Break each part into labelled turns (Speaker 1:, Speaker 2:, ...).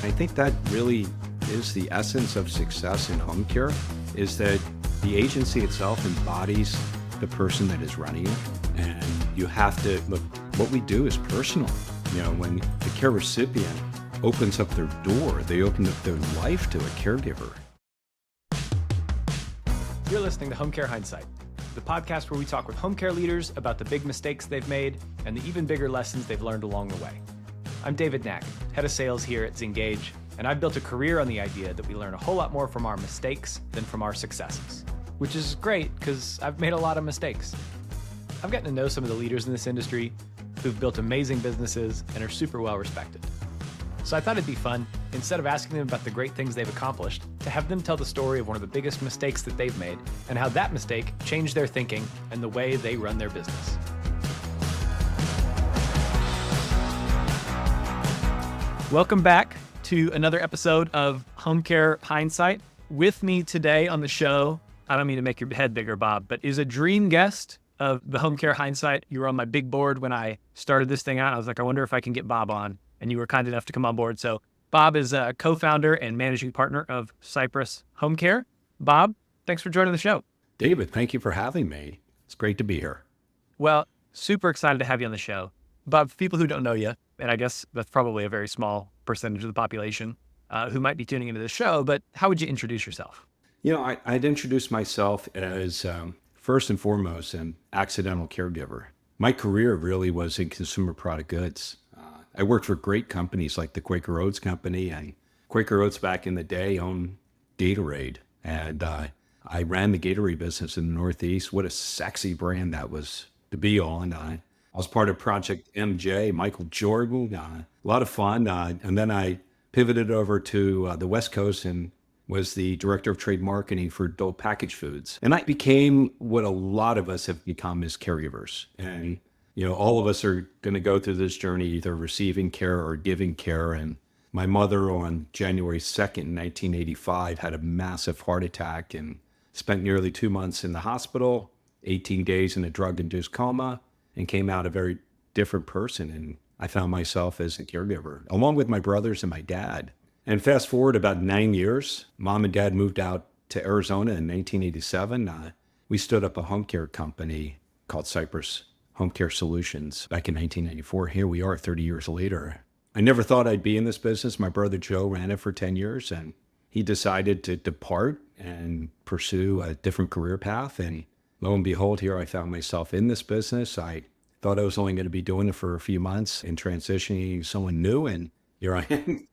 Speaker 1: I think that really is the essence of success in home care, is that the agency itself embodies the person that is running it. And you have to look, what we do is personal. When the care recipient opens up their door, they open up their life to a caregiver.
Speaker 2: You're listening to Home Care Hindsight, the podcast where we talk with home care leaders about the big mistakes they've made and the even bigger lessons they've learned along the way. I'm David Knack, head of sales here at Zengage, and I've built a career on the idea that we learn a whole lot more from our mistakes than from our successes, which is great because I've made a lot of mistakes. I've gotten to know some of the leaders in this industry who've built amazing businesses and are super well respected. So I thought it'd be fun, instead of asking them about the great things they've accomplished, to have them tell the story of one of the biggest mistakes that they've made and how that mistake changed their thinking and the way they run their business. Welcome back to another episode of Home Care Hindsight. With me today on the show, I don't mean to make your head bigger, Bob, but is a dream guest of the Home Care Hindsight. You were on my big board when I started this thing out. I was like, I wonder if I can get Bob on. And you were kind enough to come on board. So Bob is a co-founder and managing partner of Cypress Home Care. Bob, thanks for joining the show.
Speaker 1: David, thank you for having me. It's great to be here.
Speaker 2: Well, super excited to have you on the show. Bob, for people who don't know you, and I guess that's probably a very small percentage of the population who might be tuning into this show, but how would you introduce yourself?
Speaker 1: I'd introduce myself as, first and foremost, an accidental caregiver. My career really was in consumer product goods. I worked for great companies like the Quaker Oats Company, and Quaker Oats back in the day owned Gatorade. And I ran the Gatorade business in the Northeast. What a sexy brand that was to be on. I was part of Project MJ, Michael Jordan, a lot of fun. And then I pivoted over to the West Coast and was the director of trade marketing for Dole Packaged Foods. And I became what a lot of us have become as caregivers. And all of us are going to go through this journey, either receiving care or giving care. And my mother on January 2nd, 1985, had a massive heart attack and spent nearly 2 months in the hospital, 18 days in a drug-induced coma, and came out a very different person. And I found myself as a caregiver, along with my brothers and my dad. And fast forward about 9 years, mom and dad moved out to Arizona in 1987. We stood up a home care company called Cypress Home Care Solutions back in 1994. Here we are 30 years later. I never thought I'd be in this business. My brother Joe ran it for 10 years, and he decided to depart and pursue a different career path. And lo and behold, here I found myself in this business. I thought I was only going to be doing it for a few months and transitioning to someone new, and here I am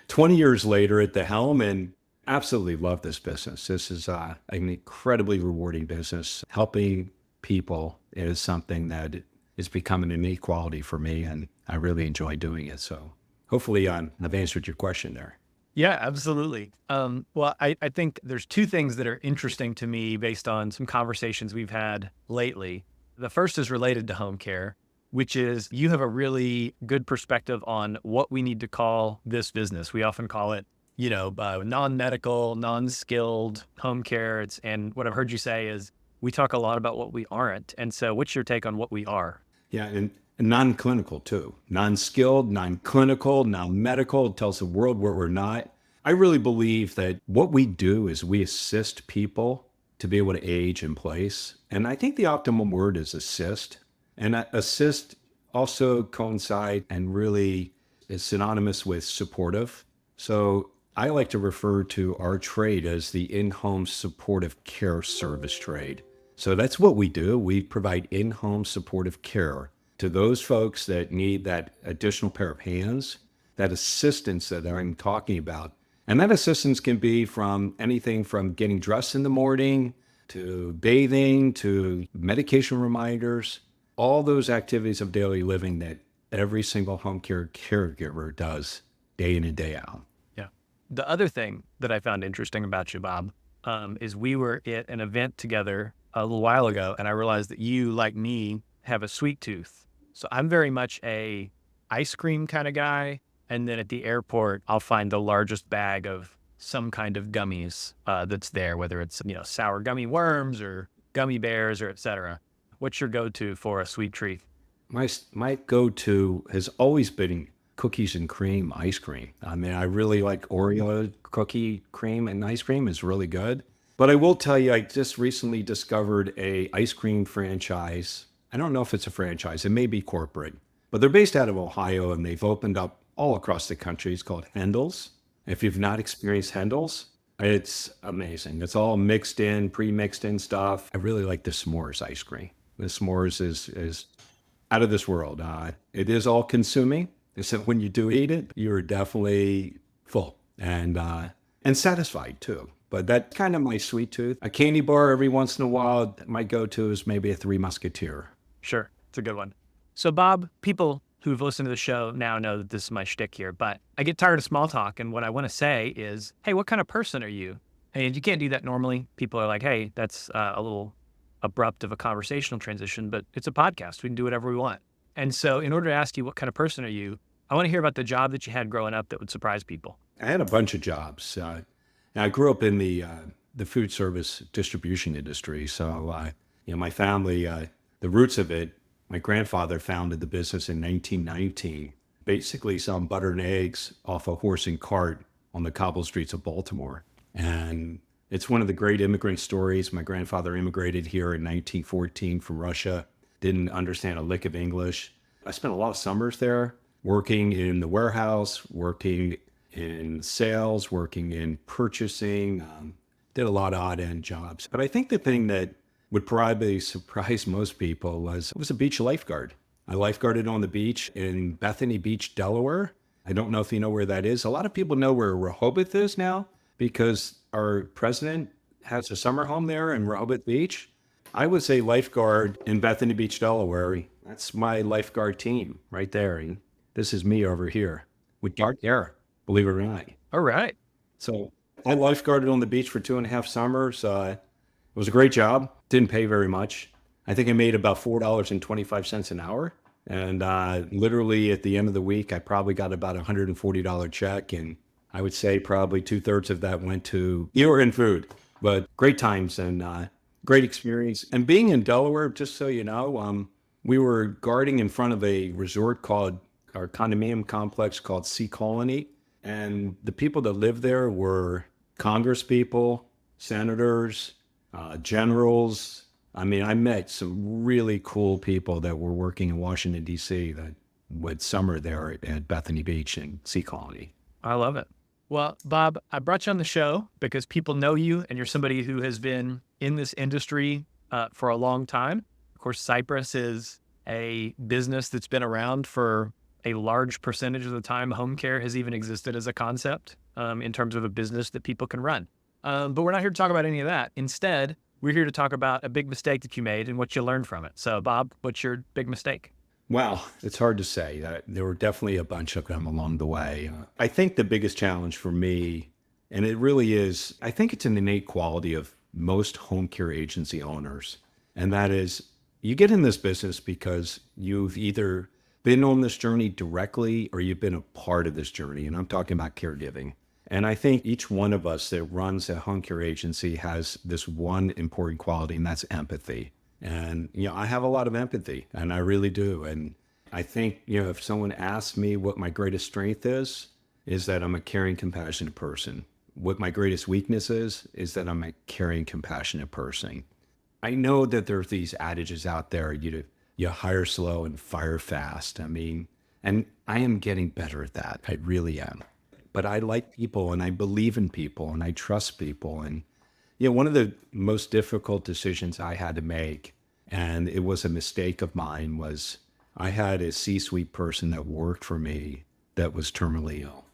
Speaker 1: 20 years later at the helm, and absolutely love this business. This is an incredibly rewarding business. Helping people is something that is becoming an inequality for me, and I really enjoy doing it. So hopefully I've answered your question there.
Speaker 2: Yeah, absolutely. Well, I think there's two things that are interesting to me based on some conversations we've had lately. The first is related to home care, which is you have a really good perspective on what we need to call this business. We often call it, non-medical, non-skilled home care. And what I've heard you say is we talk a lot about what we aren't. And so what's your take on what we are?
Speaker 1: Yeah, and non-clinical too. Non-skilled, non-clinical, non-medical. It tells the world where we're not. I really believe that what we do is we assist people to be able to age in place. And I think the optimal word is assist. And assist also coincide and really is synonymous with supportive. So I like to refer to our trade as the in-home supportive care service trade. So that's what we do. We provide in-home supportive care to those folks that need that additional pair of hands, that assistance that I'm talking about. And that assistance can be from anything from getting dressed in the morning to bathing to medication reminders, all those activities of daily living that every single home care caregiver does day in and day out.
Speaker 2: Yeah. The other thing that I found interesting about you, Bob, is we were at an event together a little while ago, and I realized that you, like me, have a sweet tooth. So I'm very much a ice cream kind of guy. And then at the airport, I'll find the largest bag of some kind of gummies that's there, whether it's, sour gummy worms or gummy bears or et cetera. What's your go-to for a sweet treat?
Speaker 1: My go-to has always been cookies and cream ice cream. I mean, I really like Oreo cookie cream and ice cream is really good. But I will tell you, I just recently discovered a ice cream franchise. I don't know if it's a franchise. It may be corporate, but they're based out of Ohio and they've opened up all across the country. It's called Hendel's. If you've not experienced Hendel's, it's amazing. It's all mixed in, pre-mixed in stuff. I really like the s'mores ice cream. The s'mores is out of this world. It is all consuming. So when you do eat it, you're definitely full and satisfied too. But that's kind of my sweet tooth. A candy bar every once in a while. My go-to is maybe a Three Musketeer.
Speaker 2: Sure. It's a good one. So Bob, people who've listened to the show now know that this is my shtick here, but I get tired of small talk. And what I want to say is, hey, what kind of person are you? And you can't do that normally. People are like, hey, that's a little abrupt of a conversational transition, but it's a podcast. We can do whatever we want. And so in order to ask you what kind of person are you, I want to hear about the job that you had growing up that would surprise people.
Speaker 1: I had a bunch of jobs. I grew up in the food service distribution industry. So, my family, the roots of it, my grandfather founded the business in 1919, basically selling butter and eggs off a horse and cart on the cobble streets of Baltimore. And it's one of the great immigrant stories. My grandfather immigrated here in 1914 from Russia, didn't understand a lick of English. I spent a lot of summers there working in the warehouse, working in sales, working in purchasing, did a lot of odd end jobs. But I think the thing that would probably surprise most people was I was a beach lifeguard. I lifeguarded on the beach in Bethany Beach, Delaware. I don't know if you know where that is. A lot of people know where Rehoboth is now because our president has a summer home there in Rehoboth Beach. I was a lifeguard in Bethany Beach, Delaware. That's my lifeguard team right there. And this is me over here with dark hair, believe it or not.
Speaker 2: All right.
Speaker 1: So I lifeguarded on the beach for 2.5 summers. It was a great job. Didn't pay very much. I think I made about $4.25 an hour. And literally at the end of the week, I probably got about a $140 check. And I would say probably 2/3 of that went to eating and food. But great times and great experience. And being in Delaware, just so you know, we were guarding in front of a resort called, our condominium complex called Sea Colony. And the people that lived there were Congress people, senators, generals. I mean, I met some really cool people that were working in Washington, D.C. that would summer there at Bethany Beach and Sea Colony.
Speaker 2: I love it. Well, Bob, I brought you on the show because people know you and you're somebody who has been in this industry for a long time. Of course, Cypress is a business that's been around for a large percentage of the time home care has even existed as a concept in terms of a business that people can run. But we're not here to talk about any of that. Instead, we're here to talk about a big mistake that you made and what you learned from it. So, Bob, what's your big mistake?
Speaker 1: Well, it's hard to say. There were definitely a bunch of them along the way. I think the biggest challenge for me, and it really is, I think it's an innate quality of most home care agency owners, and that is you get in this business because you've either been on this journey directly or you've been a part of this journey, and I'm talking about caregiving. And I think each one of us that runs a home care agency has this one important quality, and that's empathy. And, I have a lot of empathy, and I really do. And I think, if someone asks me what my greatest strength is that I'm a caring, compassionate person. What my greatest weakness is that I'm a caring, compassionate person. I know that there's these adages out there, you hire slow and fire fast. I mean, and I am getting better at that. I really am. But I like people and I believe in people and I trust people. And, one of the most difficult decisions I had to make, and it was a mistake of mine, was I had a C-suite person that worked for me that was terminally ill.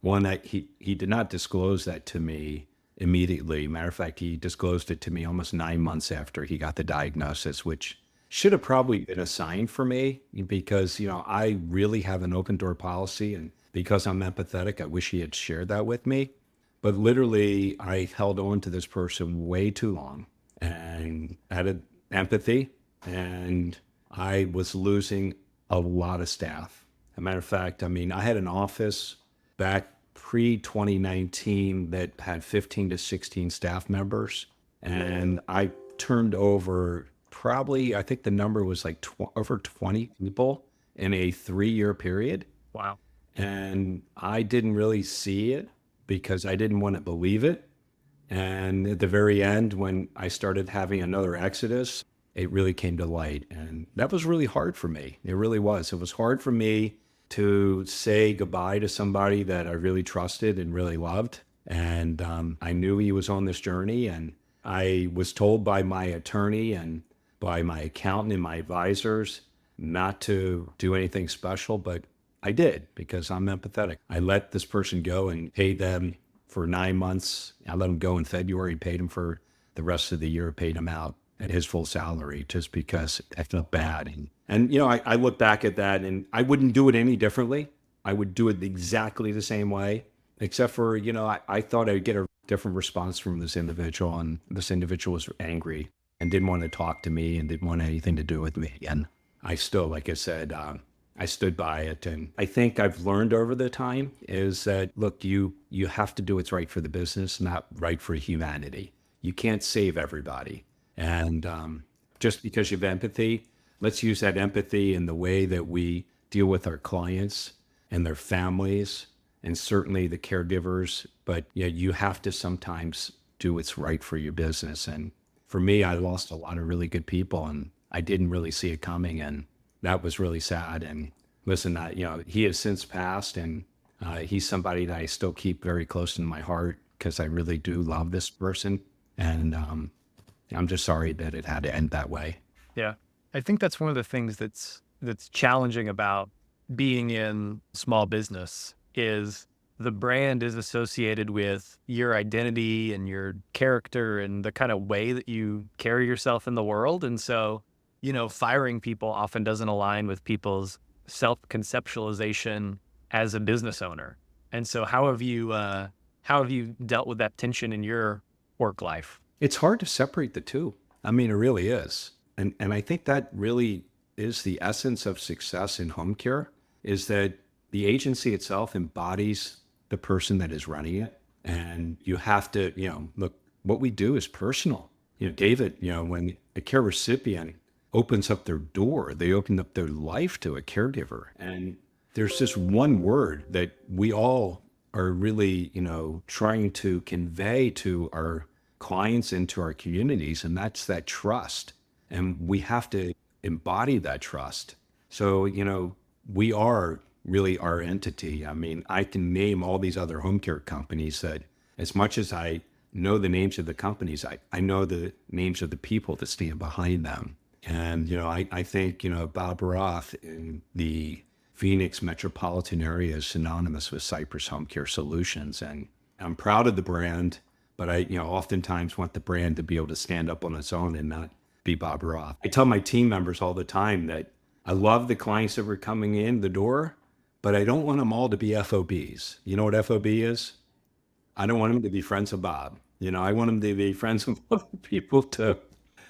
Speaker 1: One that he did not disclose that to me immediately. Matter of fact, he disclosed it to me almost 9 months after he got the diagnosis, which should have probably been a sign for me because, I really have an open door policy. And because I'm empathetic, I wish he had shared that with me. But literally, I held on to this person way too long and had empathy. And I was losing a lot of staff. As a matter of fact, I had an office back pre-2019 that had 15 to 16 staff members. And I turned over probably, I think the number was like over 20 people in a 3-year period.
Speaker 2: Wow.
Speaker 1: And I didn't really see it because I didn't want to believe it. And at the very end, when I started having another exodus, it really came to light. And that was really hard for me. It really was. It was hard for me to say goodbye to somebody that I really trusted and really loved. And I knew he was on this journey. And I was told by my attorney and by my accountant and my advisors not to do anything special, but I did because I'm empathetic. I let this person go and paid them for 9 months. I let him go in February, paid him for the rest of the year, paid him out at his full salary just because I felt bad. And I look back at that and I wouldn't do it any differently. I would do it exactly the same way, except for, I thought I'd get a different response from this individual. And this individual was angry and didn't want to talk to me and didn't want anything to do with me. And I still, like I said, I stood by it. And I think I've learned over the time is that, look, you have to do what's right for the business, not right for humanity. You can't save everybody. And just because you have empathy, let's use that empathy in the way that we deal with our clients and their families and certainly the caregivers. But yeah, you have to sometimes do what's right for your business. And for me, I lost a lot of really good people and I didn't really see it coming. And that was really sad. And listen, he has since passed and he's somebody that I still keep very close in my heart because I really do love this person. And I'm just sorry that it had to end that way.
Speaker 2: Yeah. I think that's one of the things that's challenging about being in small business is the brand is associated with your identity and your character and the kind of way that you carry yourself in the world. And so, firing people often doesn't align with people's self-conceptualization as a business owner. And so how have you dealt with that tension in your work life?
Speaker 1: It's hard to separate the two. I mean, it really is. And I think that really is the essence of success in home care is that the agency itself embodies the person that is running it. And you have to, look, what we do is personal. David, when a care recipient opens up their door, they open up their life to a caregiver. And there's just one word that we all are really, trying to convey to our clients and to our communities, and that's that trust. And we have to embody that trust. So, we are really our entity. I mean, I can name all these other home care companies that as much as I know the names of the companies, I know the names of the people that stand behind them. And, I think, Bob Roth in the Phoenix metropolitan area is synonymous with Cypress Home Care Solutions. And I'm proud of the brand, but I, oftentimes want the brand to be able to stand up on its own and not be Bob Roth. I tell my team members all the time that I love the clients that were coming in the door, but I don't want them all to be FOBs. You know what FOB is? I don't want them to be friends of Bob. I want them to be friends of other people too.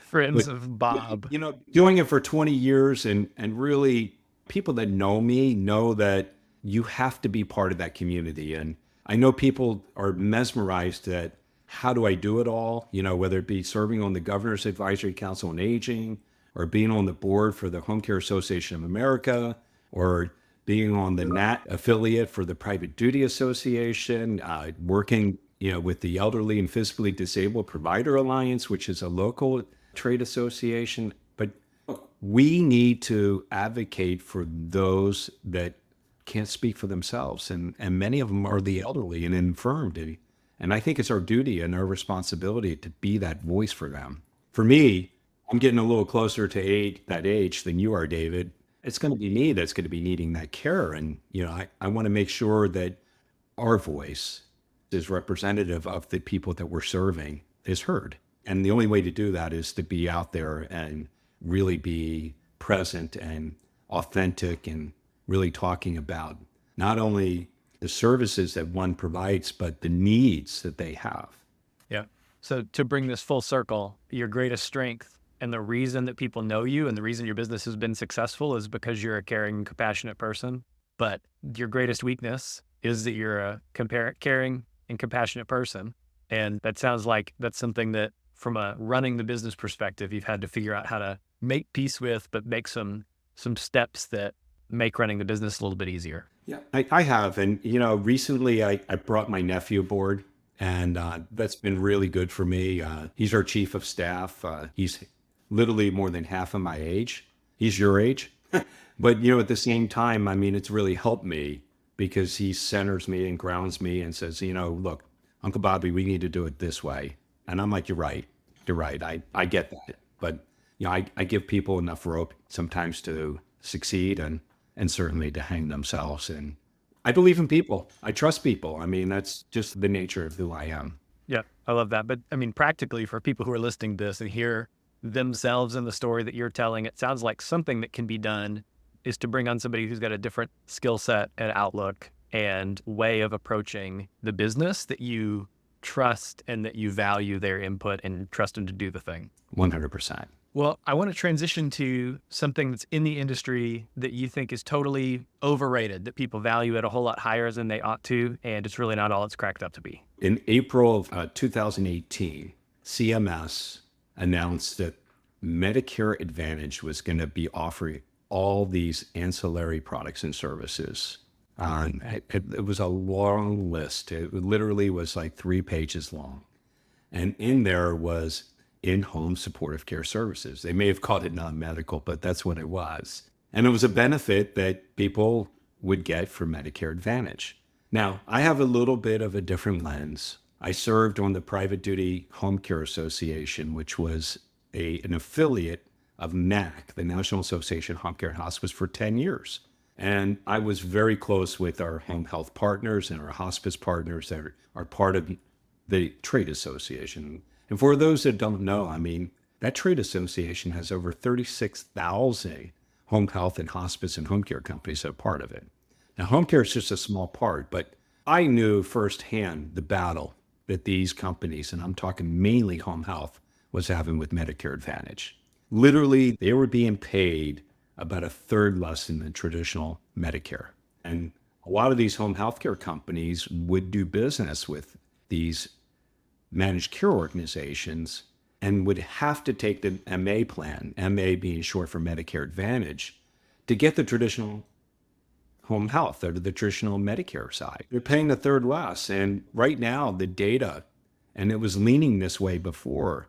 Speaker 2: Friends
Speaker 1: But,
Speaker 2: of Bob.
Speaker 1: doing it for 20 years and really people that know me know that you have to be part of that community. And I know people are mesmerized at how do I do it all? Whether it be serving on the Governor's Advisory Council on Aging or being on the board for the Home Care Association of America or being on the NAT affiliate for the Private Duty Association, working, with the Elderly and Physically Disabled Provider Alliance, which is a local trade association. But we need to advocate for those that can't speak for themselves. And many of them are the elderly and infirm. And I think it's our duty and our responsibility to be that voice for them. For me, I'm getting a little closer to that age than you are, David. It's going to be me that's going to be needing that care. And, I want to make sure that our voice is representative of the people that we're serving is heard. And the only way to do that is to be out there and really be present and authentic and really talking about not only the services that one provides, but the needs that they have.
Speaker 2: Yeah. So to bring this full circle, your greatest strength and the reason that people know you and the reason your business has been successful is because you're a caring, compassionate person. But your greatest weakness is that you're a caring and compassionate person. And that sounds like that's something that from a running the business perspective, you've had to figure out how to make peace with, but make some steps that make running the business a little bit easier?
Speaker 1: Yeah, I have. And, recently I brought my nephew aboard, and that's been really good for me. He's our chief of staff. He's literally more than half of my age. He's your age. But, at the same time, I mean, it's really helped me because he centers me and grounds me and says, look, Uncle Bobby, we need to do it this way. And I'm like, you're right. You're right. I get that. But, I give people enough rope sometimes to succeed and certainly to hang themselves. And I believe in people. I trust people. I mean, that's just the nature of who I am.
Speaker 2: Yeah, I love that. But I mean, practically for people who are listening to this and hear themselves in the story that you're telling, it sounds like something that can be done is to bring on somebody who's got a different skill set and outlook and way of approaching the business that you trust and that you value their input and trust them to do the thing.
Speaker 1: 100%.
Speaker 2: Well, I want to transition to something that's in the industry that you think is totally overrated, that people value at a whole lot higher than they ought to, and it's really not all it's cracked up to be.
Speaker 1: In April of 2018, CMS announced that Medicare Advantage was going to be offering all these ancillary products and services. It was a long list. It literally was like 3 pages long. And in there was in-home supportive care services. They may have called it non-medical, but that's what it was. And it was a benefit that people would get for Medicare Advantage. Now, I have a little bit of a different lens. I served on the Private Duty Home Care Association, which was an affiliate of NAC, the National Association of Home Care and Hospice, for 10 years. And I was very close with our home health partners and our hospice partners that are part of the trade association. And for those that don't know, I mean, that trade association has over 36,000 home health and hospice and home care companies that are part of it. Now, home care is just a small part, but I knew firsthand the battle that these companies, and I'm talking mainly home health, was having with Medicare Advantage. Literally, they were being paid about a third less than the traditional Medicare. And a lot of these home health care companies would do business with these managed care organizations and would have to take the MA plan, MA being short for Medicare Advantage, to get the traditional home health or the traditional Medicare side. They're paying a third less. And right now, the data, and it was leaning this way before,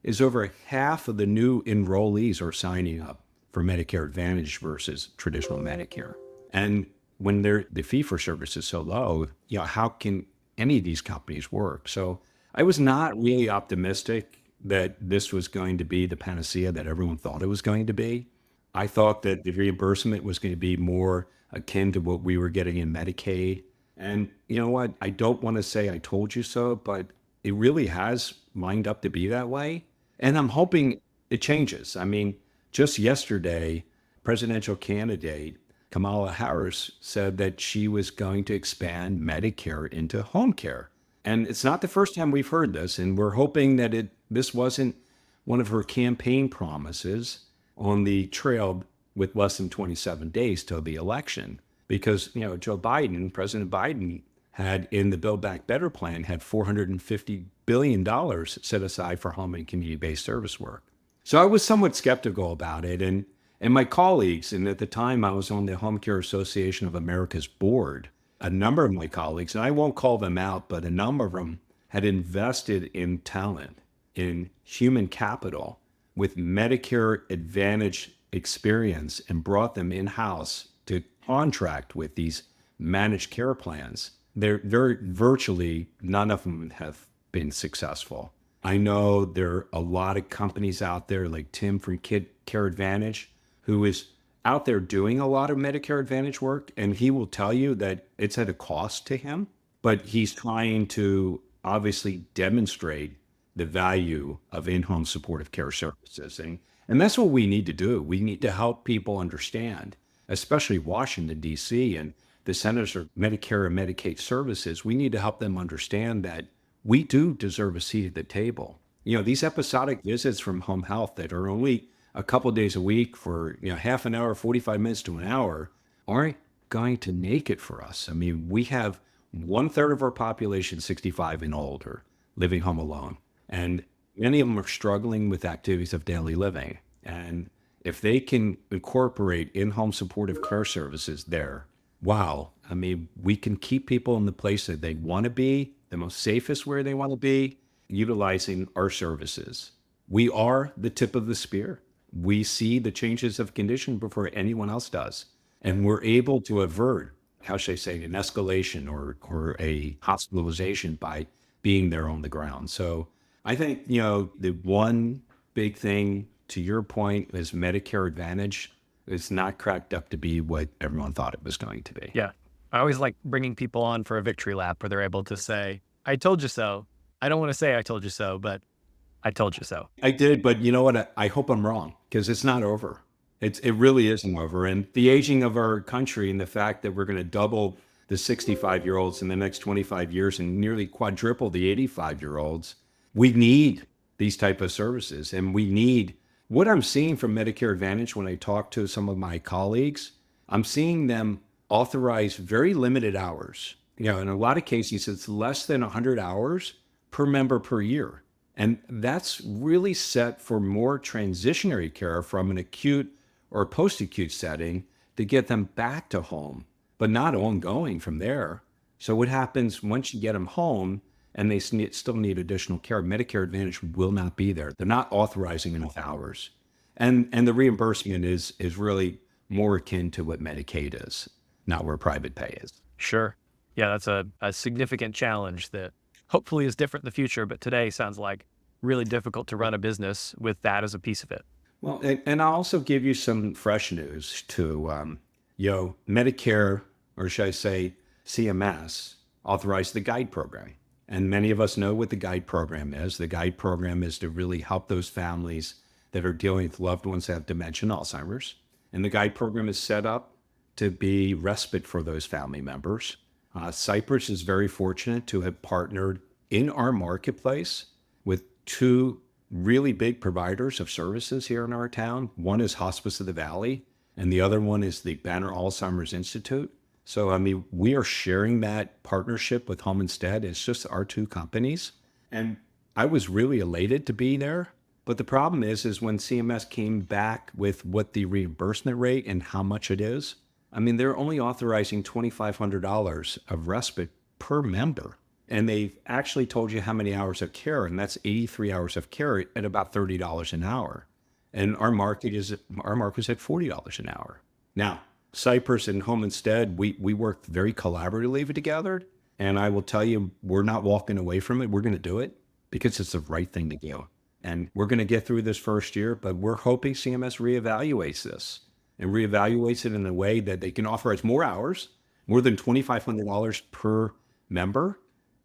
Speaker 1: is over half of the new enrollees are signing up for Medicare Advantage versus traditional Medicare. And when the fee for service is so low, how can any of these companies work? So I was not really optimistic that this was going to be the panacea that everyone thought it was going to be. I thought that the reimbursement was going to be more akin to what we were getting in Medicaid. And you know what? I don't want to say I told you so, but it really has lined up to be that way. And I'm hoping it changes. I mean, just yesterday, presidential candidate Kamala Harris said that she was going to expand Medicare into home care. And it's not the first time we've heard this, and we're hoping that this wasn't one of her campaign promises on the trail with less than 27 days till the election. Because, President Biden had in the Build Back Better plan had $450 billion set aside for home and community-based service work. So I was somewhat skeptical about it. And my colleagues, and at the time I was on the Home Care Association of America's board, a number of my colleagues, and I won't call them out, but a number of them had invested in talent, in human capital with Medicare Advantage experience and brought them in-house to contract with these managed care plans. They're virtually none of them have been successful. I know there are a lot of companies out there like Tim from Care Advantage, who is out there doing a lot of Medicare Advantage work, and he will tell you that it's at a cost to him, but he's trying to obviously demonstrate the value of in-home supportive care services. And that's what we need to do. We need to help people understand, especially Washington, D.C., and the Centers for Medicare and Medicaid Services. We need to help them understand that we do deserve a seat at the table. These episodic visits from home health that are only a couple of days a week for half an hour, 45 minutes to an hour aren't going to make it for us. I mean, we have 1/3 of our population 65 and older living home alone, and many of them are struggling with activities of daily living. And if they can incorporate in-home supportive care services there, wow. I mean, we can keep people in the place that they want to be, the most safest where they want to be, utilizing our services. We are the tip of the spear. We see the changes of condition before anyone else does. And we're able to avert, how should I say, an escalation or a hospitalization by being there on the ground. So I think, the one big thing to your point is Medicare Advantage is not cracked up to be what everyone thought it was going to be.
Speaker 3: Yeah. I always like bringing people on for a victory lap where they're able to say, I told you so. I don't want to say I told you so, but I told you so.
Speaker 1: I did, but you know what? I hope I'm wrong because it's not over. It really isn't over. And the aging of our country and the fact that we're going to double the 65-year-olds in the next 25 years and nearly quadruple the 85-year-olds, we need these type of services. And we need what I'm seeing from Medicare Advantage when I talk to some of my colleagues, I'm seeing them authorize very limited hours. In a lot of cases, it's less than 100 hours per member per year. And that's really set for more transitionary care from an acute or post-acute setting to get them back to home, but not ongoing from there. So what happens once you get them home and they still need additional care, Medicare Advantage will not be there. They're not authorizing enough hours. And the reimbursement is really more akin to what Medicaid is, not where private pay is.
Speaker 3: Sure. Yeah, that's a significant challenge that hopefully is different in the future, but today sounds like really difficult to run a business with that as a piece of it.
Speaker 1: Well, and I'll also give you some fresh news to, Medicare, or should I say CMS, authorized the GUIDE program. And many of us know what the GUIDE program is. The GUIDE program is to really help those families that are dealing with loved ones that have dementia and Alzheimer's. And the GUIDE program is set up to be respite for those family members. Cypress is very fortunate to have partnered in our marketplace with two really big providers of services here in our town. One is Hospice of the Valley, and the other one is the Banner Alzheimer's Institute. So, we are sharing that partnership with Home Instead. It's just our two companies. And I was really elated to be there. But the problem is when CMS came back with what the reimbursement rate and how much it is, they're only authorizing $2,500 of respite per member. And they've actually told you how many hours of care, and that's 83 hours of care at about $30 an hour. And our market is at $40 an hour. Now, Cypress and Home Instead, we work very collaboratively together. And I will tell you, we're not walking away from it. We're going to do it because it's the right thing to do. And we're going to get through this first year, but we're hoping CMS reevaluates this and reevaluates it in a way that they can authorize more hours, more than $2,500 per member,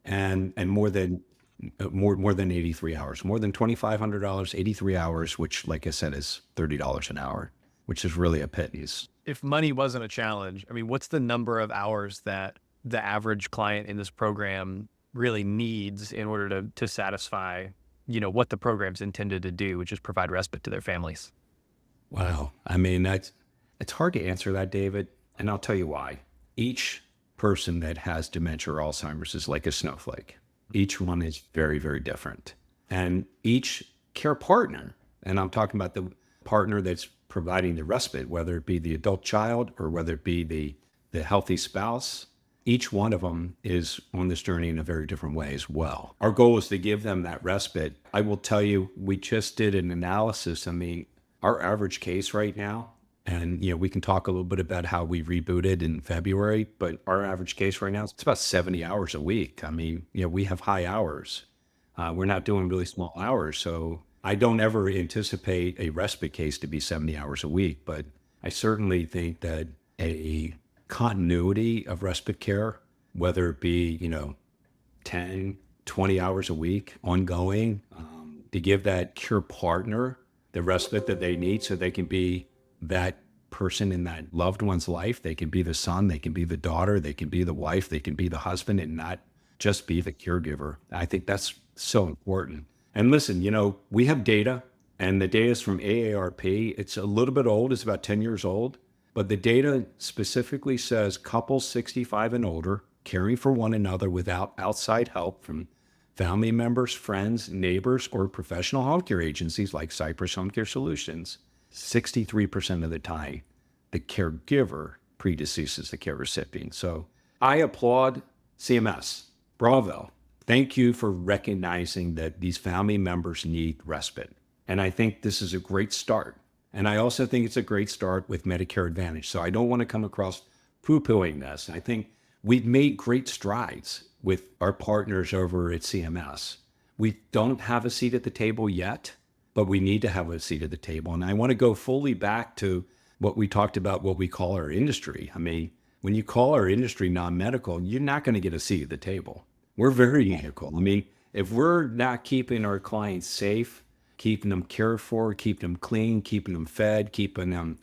Speaker 1: and more than 83 hours, more than $2,500, 83 hours, which, like I said, is $30 an hour, which is really a pittance.
Speaker 3: If money wasn't a challenge, what's the number of hours that the average client in this program really needs in order to satisfy, what the program's intended to do, which is provide respite to their families?
Speaker 1: Wow. It's hard to answer that, David, and I'll tell you why. Each person that has dementia or Alzheimer's is like a snowflake. Each one is very, very different. And each care partner, and I'm talking about the partner that's providing the respite, whether it be the adult child or whether it be the healthy spouse, each one of them is on this journey in a very different way as well. Our goal is to give them that respite. I will tell you, we just did an analysis. Our average case right now, and we can talk a little bit about how we rebooted in February, but our average case right now, it's about 70 hours a week. We have high hours. We're not doing really small hours. So I don't ever anticipate a respite case to be 70 hours a week, but I certainly think that a continuity of respite care, whether it be, 10, 20 hours a week ongoing, to give that care partner the respite that they need so they can be that person in that loved one's life. They can be the son, they can be the daughter, they can be the wife, they can be the husband, and not just be the caregiver. I think that's so important. And listen, we have data, and the data is from AARP. It's a little bit old, it's about 10 years old, but the data specifically says couples 65 and older caring for one another without outside help from family members, friends, neighbors, or professional home care agencies like Cypress Home Care Solutions 63% of the time, the caregiver predeceases the care recipient. So I applaud CMS. Bravo. Thank you for recognizing that these family members need respite. And I think this is a great start. And I also think it's a great start with Medicare Advantage. So I don't want to come across poo-pooing this. I think we've made great strides with our partners over at CMS. We don't have a seat at the table yet, but we need to have a seat at the table. And I want to go fully back to what we talked about, what we call our industry. I mean, when you call our industry non-medical, you're not going to get a seat at the table. We're very medical. I mean, if we're not keeping our clients safe, keeping them cared for, keeping them clean, keeping them fed, keeping them,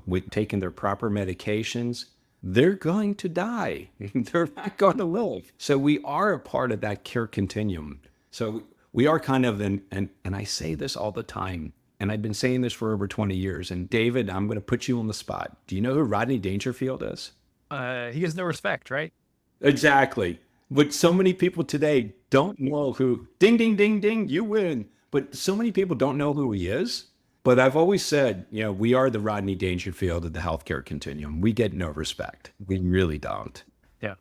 Speaker 1: with taking their proper medications, they're going to die. They're not going to live. So we are a part of that care continuum. So we are kind of, and I say this all the time, and I've been saying this for over 20 years. And David, I'm going to put you on the spot. Do you know who Rodney Dangerfield is?
Speaker 3: He has no respect, right?
Speaker 1: Exactly. But so many people today don't know who, ding, ding, ding, ding, you win. But so many people don't know who he is. But I've always said, we are the Rodney Dangerfield of the healthcare continuum. We get no respect. We really don't.
Speaker 3: Yeah.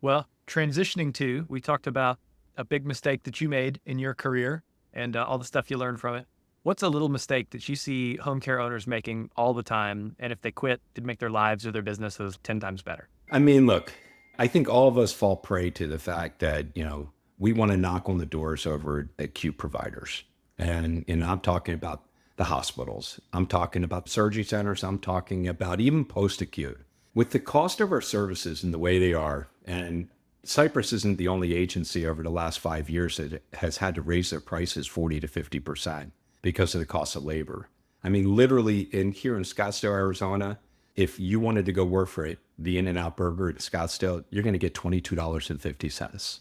Speaker 3: Well, transitioning to, we talked about a big mistake that you made in your career and all the stuff you learned from it. What's a little mistake that you see home care owners making all the time? And if they quit, it'd make their lives or their businesses 10 times better?
Speaker 1: I mean, look, I think all of us fall prey to the fact that, we want to knock on the doors over acute providers. And I'm talking about the hospitals. I'm talking about surgery centers. I'm talking about even post-acute. With the cost of our services and the way they are, and Cypress isn't the only agency over the last 5 years that has had to raise their prices 40 to 50% because of the cost of labor. I mean, literally here in Scottsdale, Arizona, if you wanted to go work for the In-N-Out Burger at Scottsdale, you're going to get $22.50.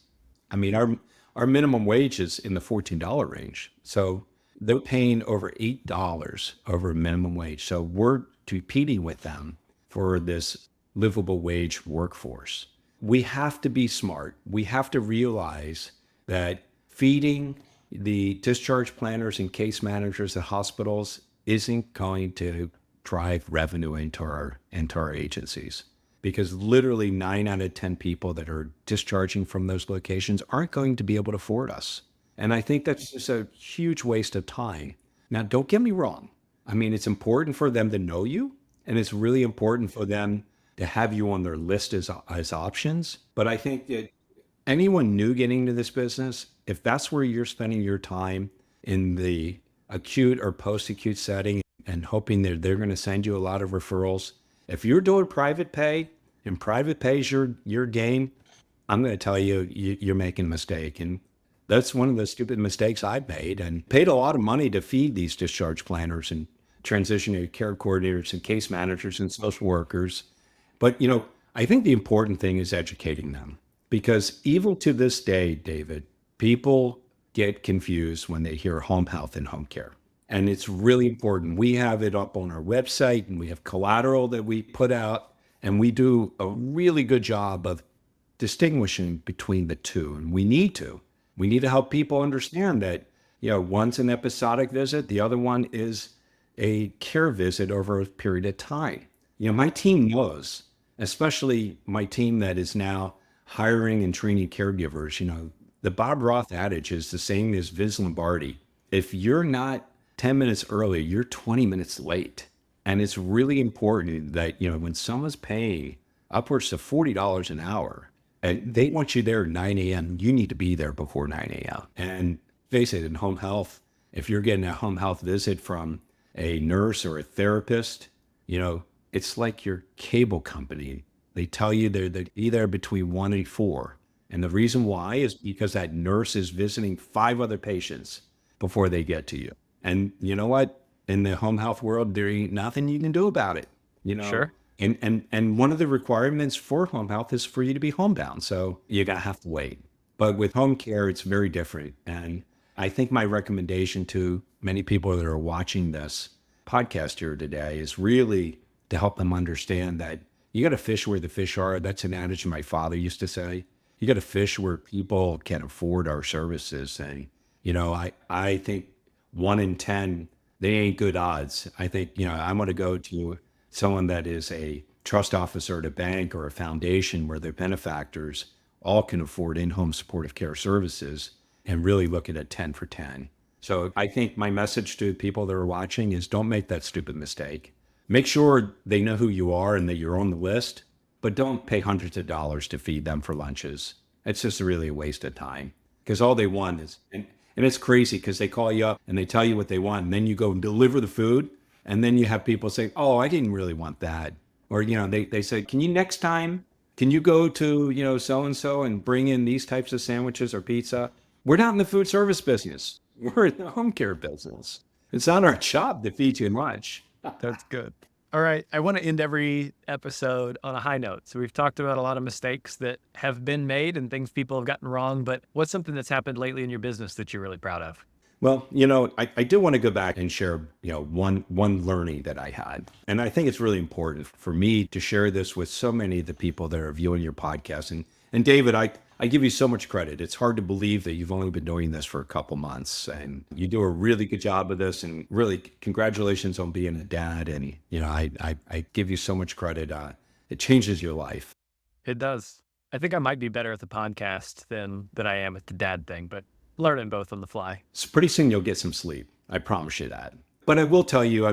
Speaker 1: I mean, our minimum wage is in the $14 range. So they're paying over $8 over minimum wage. So we're competing with them for this livable wage workforce. We have to be smart. We have to realize that feeding the discharge planners and case managers at hospitals isn't going to drive revenue into our agencies, because literally 9 out of 10 people that are discharging from those locations aren't going to be able to afford us. And I think that's just a huge waste of time. Now, don't get me wrong. I mean, it's important for them to know you, and it's really important for them to have you on their list as options. But I think that anyone new getting into this business, if that's where you're spending your time in the acute or post-acute setting and hoping that they're going to send you a lot of referrals, if you're doing private pay and private pay is your game, I'm going to tell you, you're making a mistake. And that's one of the stupid mistakes I've made, and paid a lot of money to feed these discharge planners and transitionary care coordinators and case managers and social workers. But, I think the important thing is educating them, because even to this day, David, people get confused when they hear home health and home care. And it's really important. We have it up on our website, and we have collateral that we put out, and we do a really good job of distinguishing between the two. And we need to help people understand that, one's an episodic visit, the other one is a care visit over a period of time. My team knows, especially my team that is now hiring and training caregivers. The Bob Roth adage is the same as Vince Lombardi. If you're not 10 minutes early, you're 20 minutes late. And it's really important that, when someone's paying upwards of $40 an hour, and they want you there at 9 a.m., you need to be there before 9 a.m. And face it, in home health, if you're getting a home health visit from a nurse or a therapist, it's like your cable company. They tell you they're be there between 1 and 4. And the reason why is because that nurse is visiting 5 other patients before they get to you. And you know what? In the home health world, there ain't nothing you can do about it.
Speaker 3: Sure.
Speaker 1: And one of the requirements for home health is for you to be homebound. So you're going to have to wait. But with home care, it's very different. And I think my recommendation to many people that are watching this podcast here today is really to help them understand that you got to fish where the fish are. That's an adage my father used to say. You got to fish where people can afford our services. And, I think 1 in 10 they ain't good odds. I think, I'm going to go to someone that is a trust officer at a bank or a foundation where their benefactors all can afford in-home supportive care services and really look at a 10 for 10. So I think my message to people that are watching is don't make that stupid mistake. Make sure they know who you are and that you're on the list, but don't pay hundreds of dollars to feed them for lunches. It's just really a waste of time because all they want is, and it's crazy because they call you up and they tell you what they want. And then you go and deliver the food. And then you have people say, oh, I didn't really want that. Or, they say, can you next time, can you go to, so-and-so and bring in these types of sandwiches or pizza? We're not in the food service business. We're in the home care business. It's not our job to feed you lunch.
Speaker 3: That's good. All right. I want to end every episode on a high note. So we've talked about a lot of mistakes that have been made and things people have gotten wrong, but what's something that's happened lately in your business that you're really proud of?
Speaker 1: Well, I do want to go back and share, one learning that I had. And I think it's really important for me to share this with so many of the people that are viewing your podcast. And David, I give you so much credit. It's hard to believe that you've only been doing this for a couple months and you do a really good job of this, and really congratulations on being a dad. And, I give you so much credit. It changes your life.
Speaker 3: It does. I think I might be better at the podcast than I am at the dad thing, but learning both on the fly.
Speaker 1: So pretty soon you'll get some sleep. I promise you that. But I will tell you,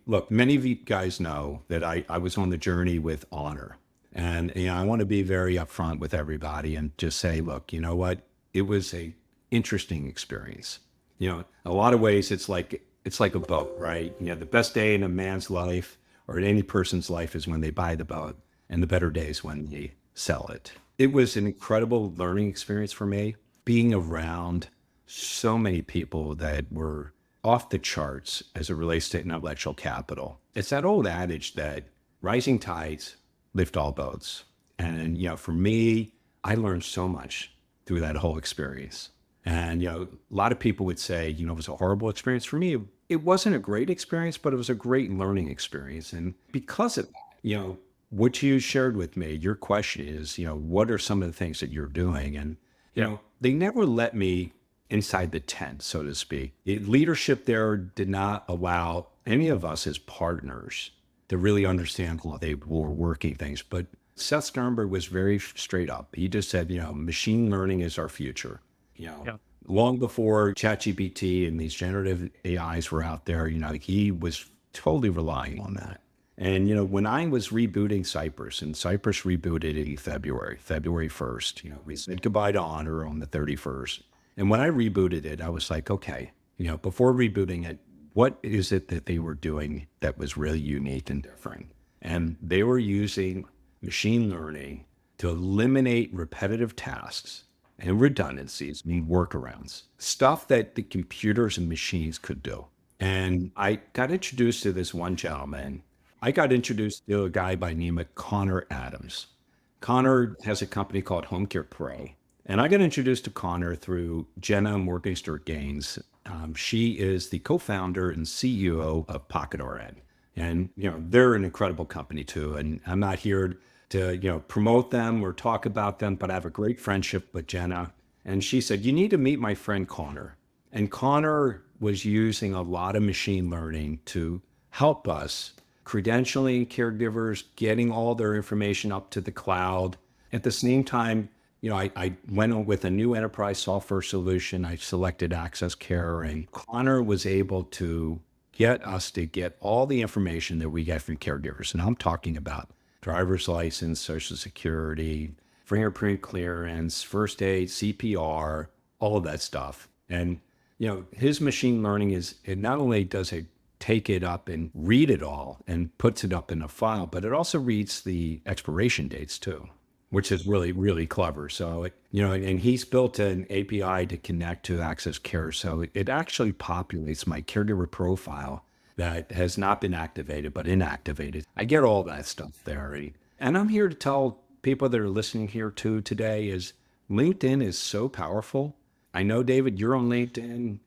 Speaker 1: look, many of you guys know that I was on the journey with honor. And, I want to be very upfront with everybody and just say, look, you know what? It was a interesting experience. A lot of ways it's like a boat, right? The best day in a man's life or in any person's life is when they buy the boat, and the better days when they sell it. It was an incredible learning experience for me, being around so many people that were off the charts as it relates to intellectual capital. It's that old adage that rising tides lift all boats. And, for me, I learned so much through that whole experience. And, a lot of people would say, it was a horrible experience. For me, it wasn't a great experience, but it was a great learning experience. And because of that, what you shared with me, your question is, what are some of the things that you're doing? And, they never let me inside the tent, so to speak. Leadership there did not allow any of us as partners to really understand how they were working things. But Seth Sternberg was very straight up. He just said, machine learning is our future. Long before ChatGPT and these generative AIs were out there, he was totally relying on that. And, when I was rebooting Cypress, and Cypress rebooted in February 1st, we said goodbye to Honor on the 31st. And when I rebooted it, I was like, okay, before rebooting it, what is it that they were doing that was really unique and different? And they were using machine learning to eliminate repetitive tasks and redundancies, workarounds, stuff that the computers and machines could do. And I got introduced to this one gentleman. I got introduced to a guy by the name of Connor Adams. Connor has a company called Home Care Pro. And I got introduced to Connor through Jenna Morgenstern Gaines. She is the co-founder and CEO of Pocket RN. And, they're an incredible company too. And I'm not here to, promote them or talk about them, but I have a great friendship with Jenna. And she said, you need to meet my friend Connor. And Connor was using a lot of machine learning to help us credentialing caregivers, getting all their information up to the cloud. At the same time, I went on with a new enterprise software solution. I selected Access Care, and Connor was able to get us to get all the information that we get from caregivers. And I'm talking about driver's license, Social Security, fingerprint clearance, first aid, CPR, all of that stuff. And, his machine learning it not only does it take it up and read it all and puts it up in a file, but it also reads the expiration dates too, which is really, really clever. So, and he's built an API to connect to Access Care. So it actually populates my caregiver profile that has not been activated, but inactivated. I get all that stuff there. And I'm here to tell people that are listening here too today is LinkedIn is so powerful. I know, David, you're on LinkedIn.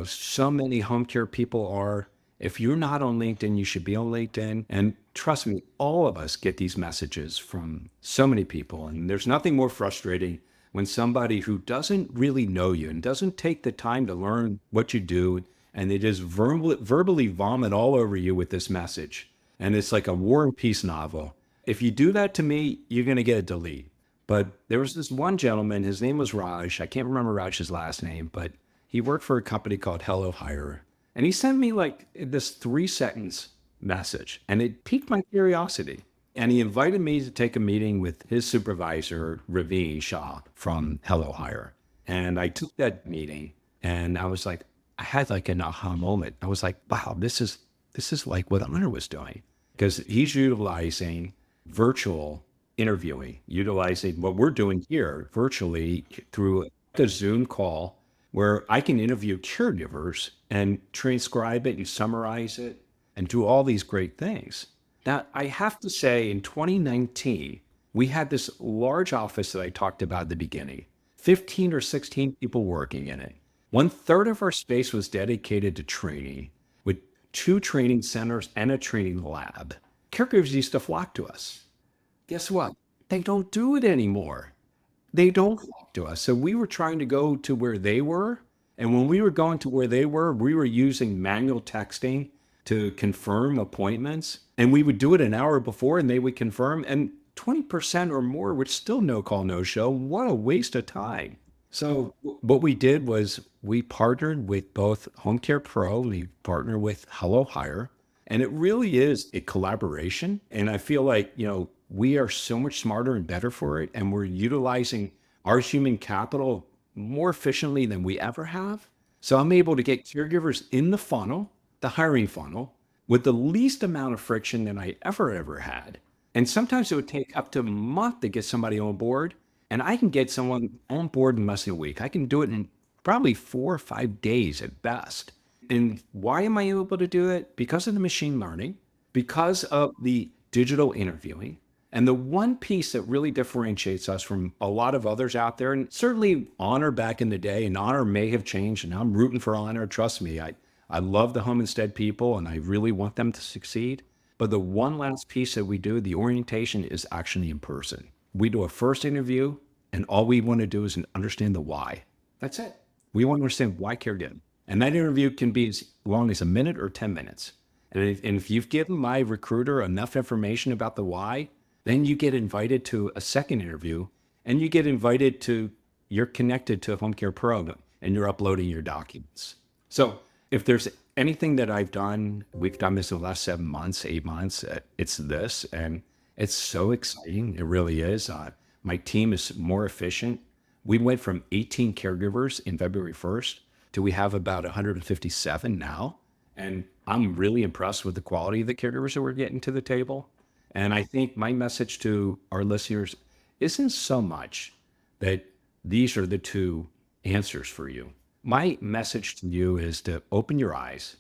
Speaker 1: So many home care people are. If you're not on LinkedIn, you should be on LinkedIn. And trust me, all of us get these messages from so many people. And there's nothing more frustrating when somebody who doesn't really know you and doesn't take the time to learn what you do and they just verbally vomit all over you with this message. And it's like a War and Peace novel. If you do that to me, you're going to get a delete. But there was this one gentleman, his name was Raj. I can't remember Raj's last name, but he worked for a company called Hello Hire. And he sent me like this 3-sentence message, and it piqued my curiosity. And he invited me to take a meeting with his supervisor, Ravi Shah from Hello Hire. And I took that meeting, and I was like, I had like an aha moment. I was like, wow, this is like what Hunter was doing, because he's utilizing virtual interviewing, utilizing what we're doing here virtually through a Zoom call where I can interview caregivers and transcribe it and summarize it and do all these great things. Now, I have to say, in 2019, we had this large office that I talked about at the beginning, 15 or 16 people working in it. 1/3 of our space was dedicated to training, with 2 training centers and a training lab. Caregivers used to flock to us. Guess what? They don't do it anymore. They don't flock to us. So we were trying to go to where they were. And when we were going to where they were, we were using manual texting to confirm appointments. And we would do it an hour before and they would confirm. And 20% or more would still no call, no show. What a waste of time. So what we did was we partnered with both Home Care Pro, we partnered with Hello Hire, and it really is a collaboration. And I feel like, we are so much smarter and better for it. And we're utilizing our human capital more efficiently than we ever have. So I'm able to get caregivers in the funnel, the hiring funnel, with the least amount of friction than I ever had. And sometimes it would take up to a month to get somebody on board. And I can get someone on board in less than a week. I can do it in probably 4 or 5 days at best. And why am I able to do it? Because of the machine learning, because of the digital interviewing. And the one piece that really differentiates us from a lot of others out there, and certainly Honor back in the day, and Honor may have changed, and I'm rooting for Honor. Trust me, I love the Home Instead people, and I really want them to succeed. But the one last piece that we do, the orientation, is actually in person. We do a first interview, and all we want to do is understand the why. That's it. We want to understand why caregiving. And that interview can be as long as a minute or 10 minutes. And if you've given my recruiter enough information about the why, then you get invited to a second interview, and you get invited to, you're connected to Home Care Pro, and you're uploading your documents. So if there's anything that I've done, we've done this in the last 7 months, 8 months, it's this, and it's so exciting. It really is. My team is more efficient. We went from 18 caregivers in February 1st to we have about 157 now. And I'm really impressed with the quality of the caregivers that we're getting to the table. And I think my message to our listeners isn't so much that these are the 2 answers for you. My message to you is to open your eyes,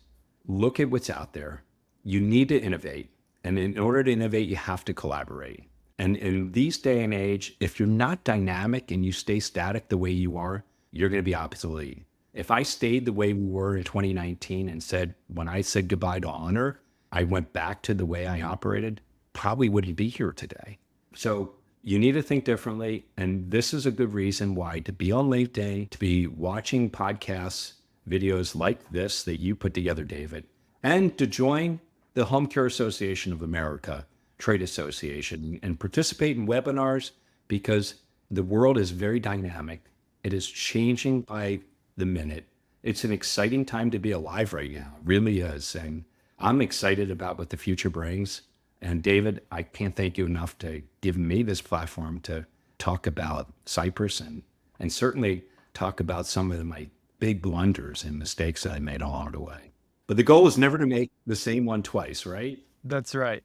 Speaker 1: look at what's out there. You need to innovate. And in order to innovate, you have to collaborate. And in these day and age, if you're not dynamic and you stay static the way you are, you're going to be obsolete. If I stayed the way we were in 2019 and when I said goodbye to Honor, I went back to the way I operated, probably wouldn't be here today. So you need to think differently. And this is a good reason why to be on LinkedIn, to be watching podcasts, videos like this that you put together, David, and to join the Home Care Association of America trade association and participate in webinars, because the world is very dynamic. It is changing by the minute. It's an exciting time to be alive right now. It really is. And I'm excited about what the future brings. And David, I can't thank you enough to give me this platform to talk about Cypress and certainly talk about some of my big blunders and mistakes that I made along the way. But the goal is never to make the same one twice, right?
Speaker 3: That's right.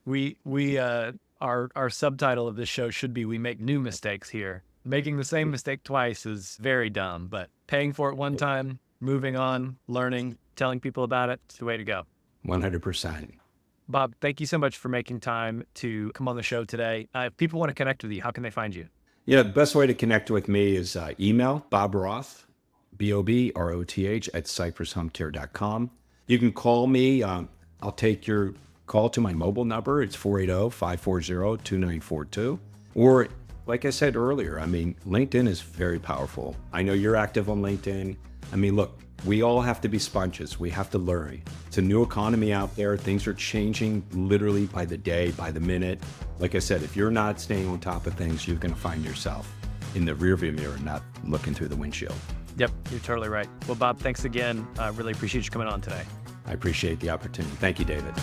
Speaker 3: Our subtitle of this show should be "We Make New Mistakes Here." Making the same mistake twice is very dumb, but paying for it one time, moving on, learning, telling people about it, it's the way to go.
Speaker 1: 100%.
Speaker 3: Bob, thank you so much for making time to come on the show today. If people want to connect with you, how can they find you?
Speaker 1: Yeah, the best way to connect with me is email Bob Roth, BOBROTH at cypresshomecare.com. You can call me. I'll take your call to my mobile number. It's 480-540-2942. Or like I said earlier, LinkedIn is very powerful. I know you're active on LinkedIn. Look, We all have to be sponges. We have to learn. It's a new economy out there. Things are changing literally by the day, by the minute. Like I said, if you're not staying on top of things, you're going to find yourself in the rearview mirror, not looking through the windshield.
Speaker 3: Yep, you're totally right. Well, Bob, thanks again. I really appreciate you coming on today.
Speaker 1: I appreciate the opportunity. Thank you, David.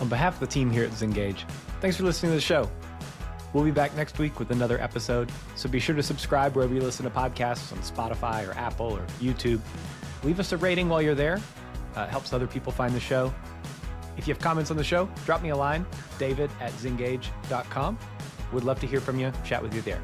Speaker 2: On behalf of the team here at Zengage, thanks for listening to the show. We'll be back next week with another episode, so be sure to subscribe wherever you listen to podcasts on Spotify or Apple or YouTube. Leave us a rating while you're there. It helps other people find the show. If you have comments on the show, drop me a line, david@zengage.com. Would love to hear from you, chat with you there.